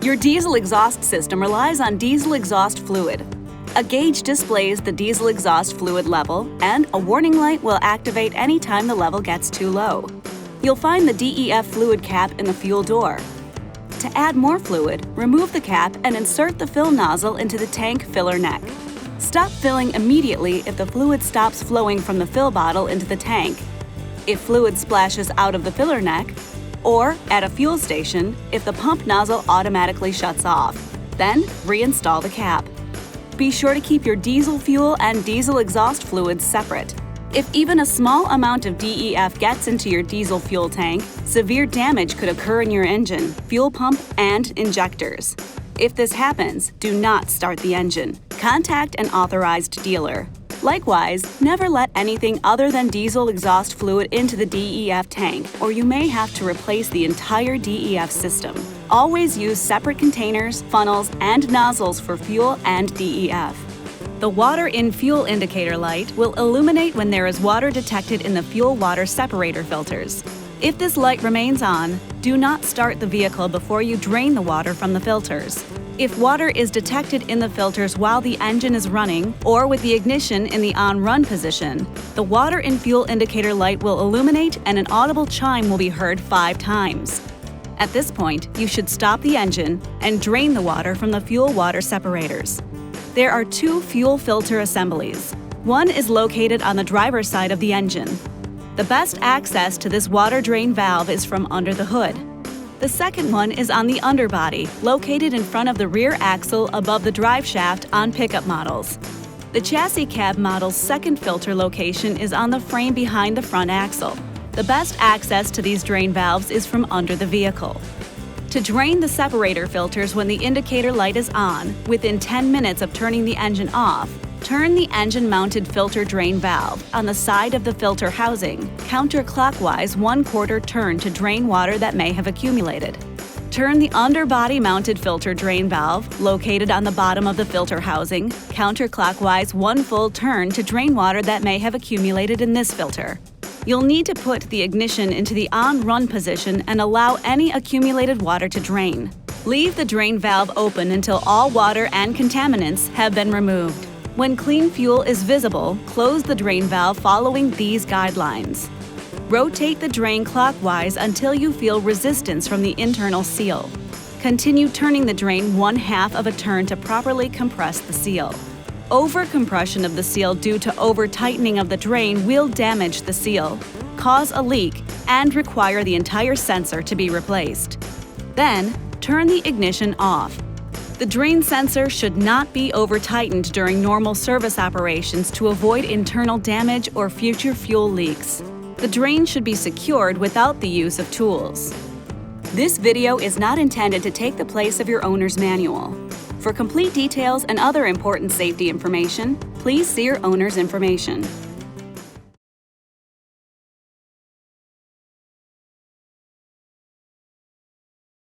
Your diesel exhaust system relies on diesel exhaust fluid. A gauge displays the diesel exhaust fluid level, and a warning light will activate anytime the level gets too low. You'll find the DEF fluid cap in the fuel door. To add more fluid, remove the cap and insert the fill nozzle into the tank filler neck. Stop filling immediately if the fluid stops flowing from the fill bottle into the tank. If fluid splashes out of the filler neck, or at a fuel station if the pump nozzle automatically shuts off. Then reinstall the cap. Be sure to keep your diesel fuel and diesel exhaust fluids separate. If even a small amount of DEF gets into your diesel fuel tank, severe damage could occur in your engine, fuel pump, and injectors. If this happens, do not start the engine. Contact an authorized dealer. Likewise, never let anything other than diesel exhaust fluid into the DEF tank, or you may have to replace the entire DEF system. Always use separate containers, funnels, and nozzles for fuel and DEF. The water in fuel indicator light will illuminate when there is water detected in the fuel-water separator filters. If this light remains on, do not start the vehicle before you drain the water from the filters. If water is detected in the filters while the engine is running, or with the ignition in the on-run position, the water in fuel indicator light will illuminate and an audible chime will be heard 5 times. At this point, you should stop the engine and drain the water from the fuel-water separators. There are 2 fuel filter assemblies. One is located on the driver's side of the engine. The best access to this water drain valve is from under the hood. The second one is on the underbody, located in front of the rear axle above the drive shaft on pickup models. The chassis cab model's second filter location is on the frame behind the front axle. The best access to these drain valves is from under the vehicle. To drain the separator filters when the indicator light is on, within 10 minutes of turning the engine off, turn the engine-mounted filter drain valve on the side of the filter housing counterclockwise 1/4 turn to drain water that may have accumulated. Turn the underbody-mounted filter drain valve, located on the bottom of the filter housing, counterclockwise 1 full turn to drain water that may have accumulated in this filter. You'll need to put the ignition into the on-run position and allow any accumulated water to drain. Leave the drain valve open until all water and contaminants have been removed. When clean fuel is visible, close the drain valve following these guidelines. Rotate the drain clockwise until you feel resistance from the internal seal. Continue turning the drain 1/2 of a turn to properly compress the seal. Over-compression of the seal due to over-tightening of the drain will damage the seal, cause a leak, and require the entire sensor to be replaced. Then, turn the ignition off. The drain sensor should not be over-tightened during normal service operations to avoid internal damage or future fuel leaks. The drain should be secured without the use of tools. This video is not intended to take the place of your owner's manual. For complete details and other important safety information, please see your owner's information.